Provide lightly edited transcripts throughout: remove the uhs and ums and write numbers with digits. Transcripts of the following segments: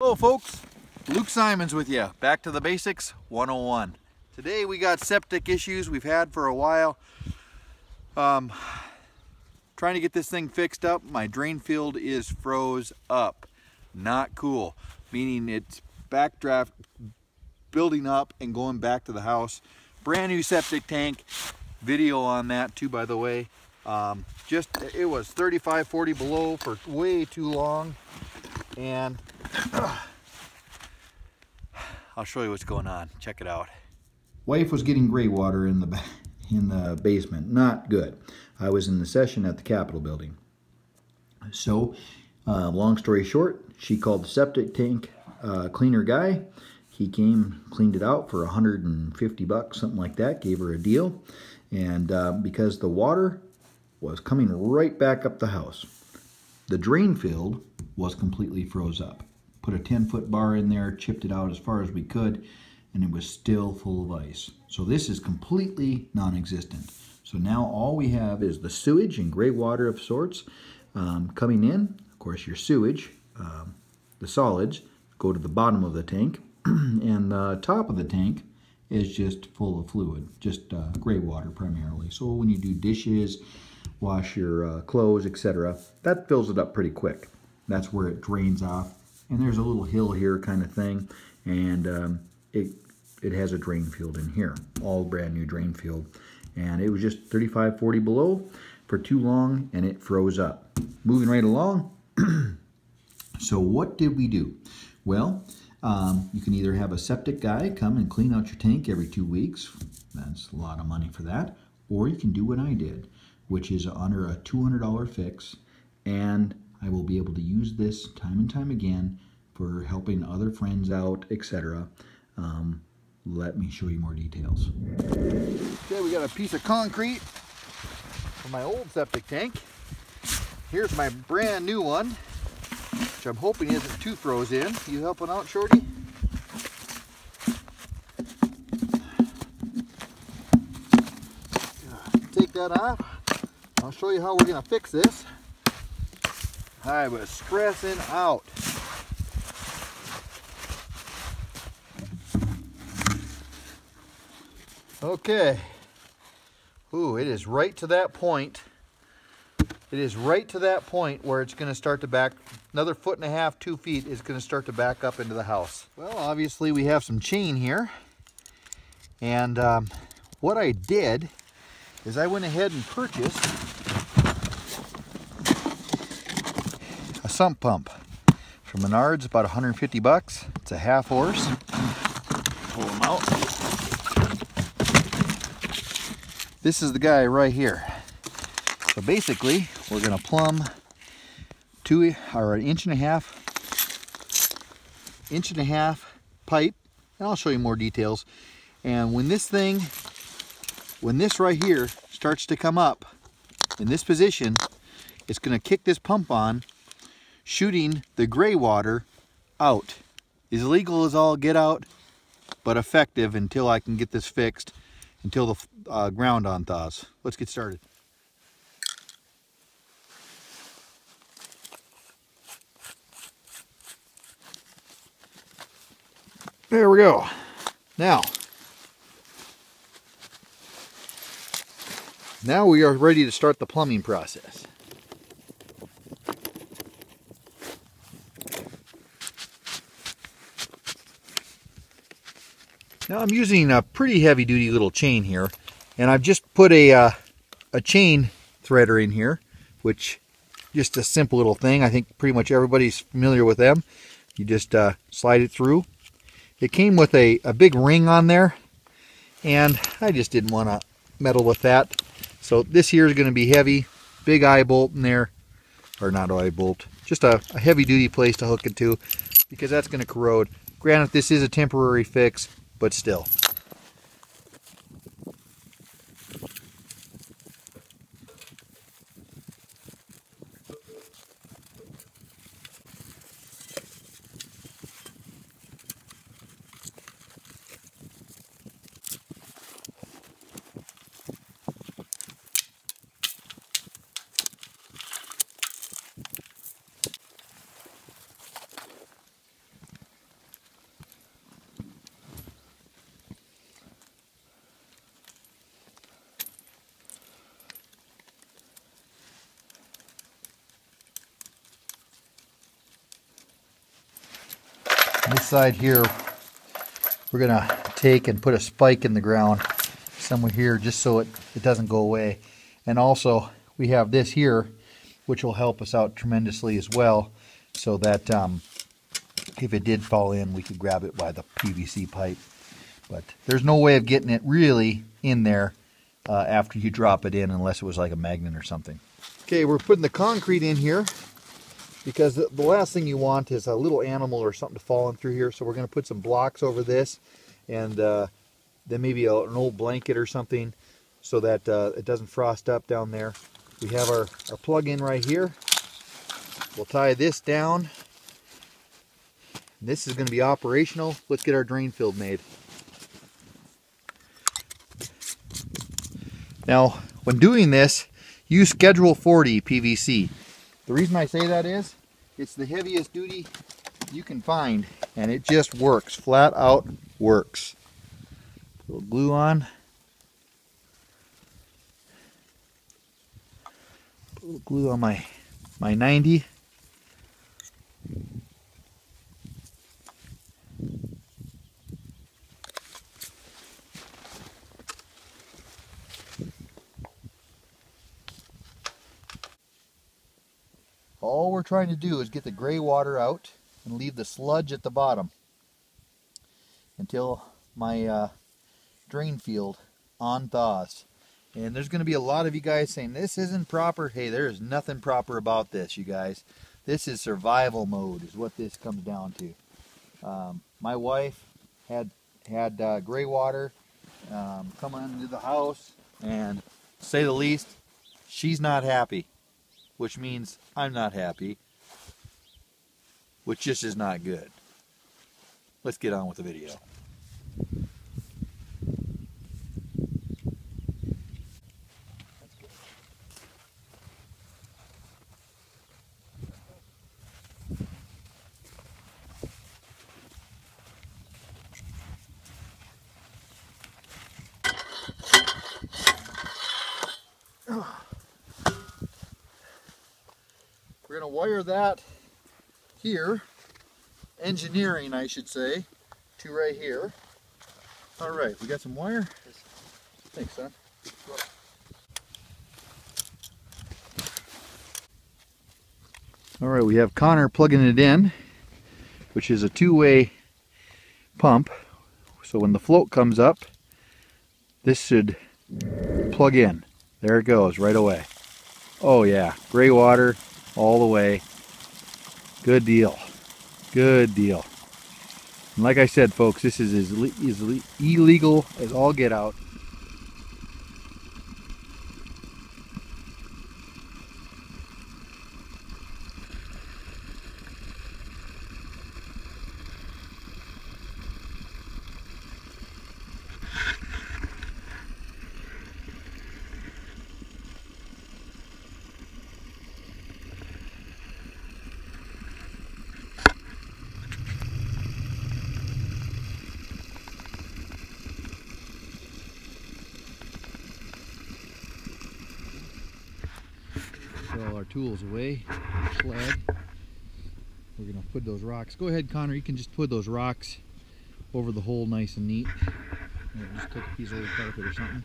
Hello folks, Luke Simons with you. Back to the Basics 101. Today we got septic issues we've had for a while. Trying to get this thing fixed up. My drain field is froze up. Not cool. Meaning it's backdraft building up and going back to the house. Brand new septic tank. Video on that too, by the way. It was 35, 40 below for way too long. And I'll show you what's going on. Check it out. Wife was getting gray water in the basement. Not good. I was in the session at the Capitol building. So, long story short, she called the septic tank cleaner guy. He came, cleaned it out for $150, something like that. Gave her a deal. And because the water was coming right back up the house, the drain field was completely froze up. Put a 10-foot bar in there, chipped it out as far as we could, and it was still full of ice. So this is completely non-existent. So now all we have is the sewage and gray water of sorts coming in. Of course, your sewage, the solids, go to the bottom of the tank, and the top of the tank is just full of fluid, just gray water primarily. So when you do dishes, wash your clothes, etc., that fills it up pretty quick. That's where it drains off. And there's a little hill here kind of thing, and it has a drain field in here, all brand new drain field. And it was just 35, 40 below for too long, and it froze up. Moving right along. So what did we do? Well, you can either have a septic guy come and clean out your tank every 2 weeks. That's a lot of money for that. Or you can do what I did, which is under a $200 fix, and I will be able to use this time and time again for helping other friends out, etc. Let me show you more details. Okay, we got a piece of concrete for my old septic tank. Here's my brand new one, which I'm hoping isn't too froze in. You helping out, Shorty? Take that off. I'll show you how we're going to fix this. I was stressing out. Okay. Ooh, it is right to that point. It is right to that point where it's going to start to back. Another 1.5 feet, 2 feet is going to start to back up into the house. Well, obviously we have some chain here. And what I did is I went ahead and purchased a sump pump from Menards, about 150 bucks. It's a half horse. Pull them out. This is the guy right here. So basically, we're gonna plumb an inch and a half pipe, and I'll show you more details. And when this right here starts to come up in this position, it's gonna kick this pump on, shooting the gray water out. As illegal as all get out, but effective until I can get this fixed, until the ground unthaws. Let's get started. There we go. Now we are ready to start the plumbing process. Now I'm using a pretty heavy duty little chain here, and I've just put a chain threader in here, which just a simple little thing. I think pretty much everybody's familiar with them. You just slide it through. It came with a big ring on there, and I just didn't want to meddle with that. So this here is going to be heavy, big eye bolt in there, or not eye bolt, just a heavy duty place to hook it to, because that's going to corrode. Granted, this is a temporary fix, but still. This side here, we're going to take and put a spike in the ground somewhere here just so it doesn't go away. And also we have this here, which will help us out tremendously as well, so that if it did fall in, we could grab it by the PVC pipe. But there's no way of getting it really in there after you drop it in, unless it was like a magnet or something. Okay, we're putting the concrete in here because the last thing you want is a little animal or something to fall in through here. So we're going to put some blocks over this, and then maybe an old blanket or something, so that it doesn't frost up down there. We have our plug-in right here. We'll tie this down. This is going to be operational. Let's get our drain field made. Now, when doing this, use Schedule 40 PVC. The reason I say that is, it's the heaviest duty you can find, and it just works. Flat out works. A little glue on. Put a little glue on my 90. All we're trying to do is get the gray water out and leave the sludge at the bottom until my drain field on-thaws. And there's going to be a lot of you guys saying, this isn't proper. Hey, there is nothing proper about this, you guys. This is survival mode is what this comes down to. My wife had gray water come into the house, and to say the least, she's not happy. Which means I'm not happy, which just is not good. Let's get on with the video. We're going to wire that here, engineering I should say, to right here. Alright, we got some wire? Thanks, son. Alright, we have Connor plugging it in, which is a two-way pump. So when the float comes up, this should plug in. There it goes, right away. Oh yeah, gray water all the way. Good deal. Good deal. And like I said, folks, this is as illegal as all get out. All our tools away, sled. We're gonna put those rocks. Go ahead, Connor, you can just put those rocks over the hole nice and neat. Just take a piece of old carpet or something.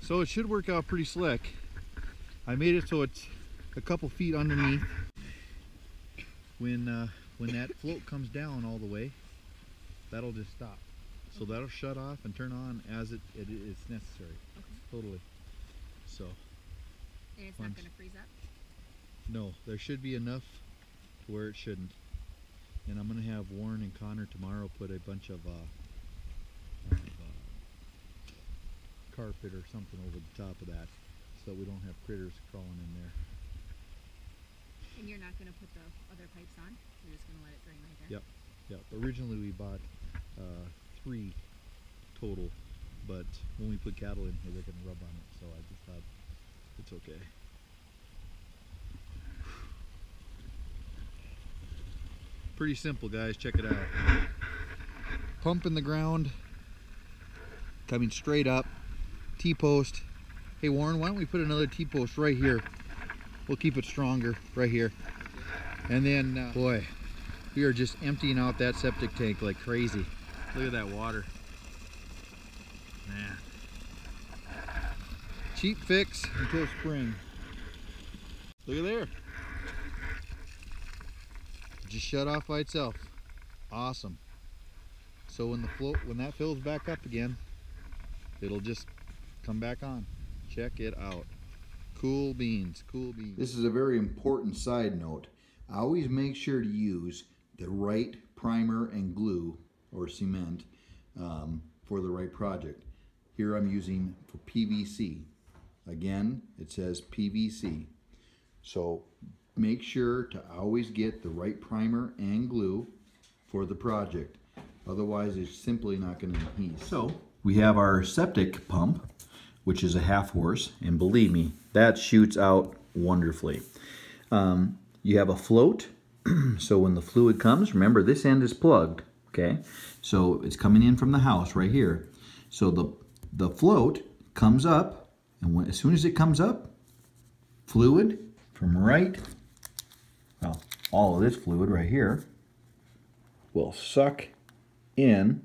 So it should work out pretty slick. I made it so it's a couple feet underneath. When that float comes down all the way, that'll just stop. So that'll shut off and turn on as it is necessary. Okay. Totally. So. And it's not going to freeze up? No, there should be enough to where it shouldn't. And I'm going to have Warren and Connor tomorrow put a bunch of carpet or something over the top of that, so we don't have critters crawling in there. And you're not going to put the other pipes on? You're just going to let it drain right there? Yep. Yep. Originally we bought 3 total, but when we put cattle in here, they're going to rub on it, so I just thought it's okay. Pretty simple, guys. Check it out. Pump in the ground, coming straight up. T-post. Hey Warren, why don't we put another T-post right here? We'll keep it stronger right here. And then, boy, we are just emptying out that septic tank like crazy. Look at that water. Man. Cheap fix until spring. Look at there. Just shut off by itself. Awesome. So when that fills back up again, it'll just come back on. Check it out. Cool beans, cool beans. This is a very important side note. Always make sure to use the right primer and glue or cement for the right project. Here I'm using for PVC. Again, it says PVC. So make sure to always get the right primer and glue for the project. Otherwise, it's simply not going to adhere. So we have our septic pump, which is a half horse, and believe me, that shoots out wonderfully. You have a float, so when the fluid comes, remember this end is plugged, okay? So it's coming in from the house right here. So the float comes up, and as soon as it comes up, fluid from well, all of this fluid right here will suck in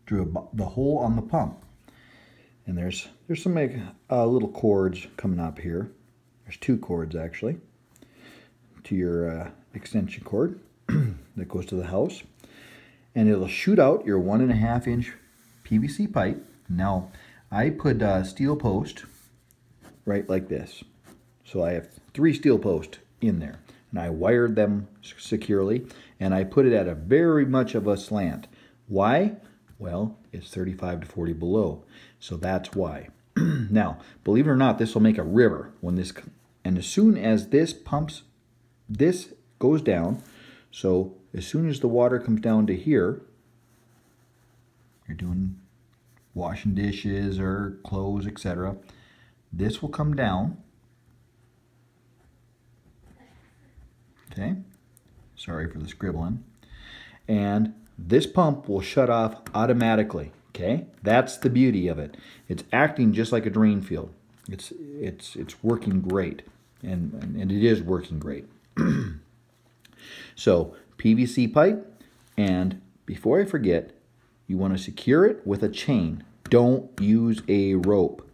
through the hole on the pump. And there's some little cords coming up here. There's 2 cords actually to your extension cord that goes to the house, and it'll shoot out your 1.5 inch PVC pipe. Now I put a steel post right like this, so I have 3 steel posts in there, and I wired them securely, and I put it at a very much of a slant. Why? Well, it's 35 to 40 below, so that's why. Now, believe it or not, this will make a river when this, and as soon as this pumps, this goes down, so as soon as the water comes down to here, you're doing washing dishes or clothes, etc., this will come down. Okay, sorry for the scribbling. And this pump will shut off automatically. Okay, that's the beauty of it. It's acting just like a drain field. It's working great, and it is working great. So PVC pipe, and before I forget, you want to secure it with a chain. Don't use a rope.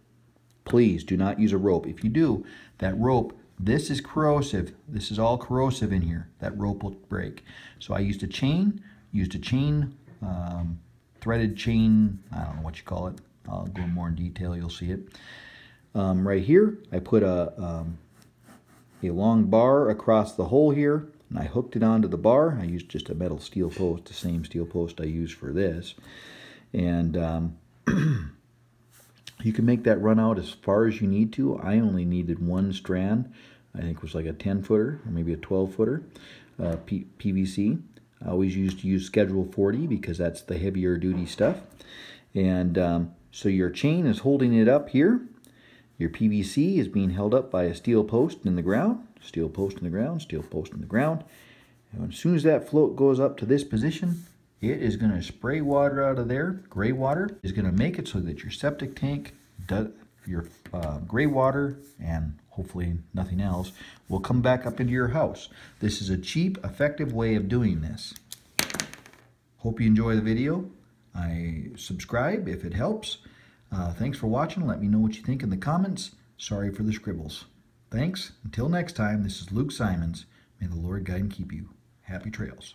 Please do not use a rope. If you do, that rope, this is corrosive. This is all corrosive in here. That rope will break. So I used a chain, threaded chain, I don't know what you call it. I'll go more in detail, you'll see it. Right here, I put a long bar across the hole here, and I hooked it onto the bar. I used just a metal steel post, the same steel post I used for this. And you can make that run out as far as you need to. I only needed 1 strand. I think it was like a 10-footer or maybe a 12-footer PVC. I always used to use Schedule 40 because that's the heavier duty stuff. And so your chain is holding it up here. Your PVC is being held up by a steel post in the ground. Steel post in the ground, steel post in the ground. And as soon as that float goes up to this position, it is going to spray water out of there. Gray water is going to make it so that your septic tank, your gray water, and hopefully nothing else, will come back up into your house. This is a cheap, effective way of doing this. Hope you enjoy the video. Subscribe if it helps. Thanks for watching. Let me know what you think in the comments. Sorry for the scribbles. Thanks. Until next time, this is Luke Simons. May the Lord guide and keep you. Happy trails.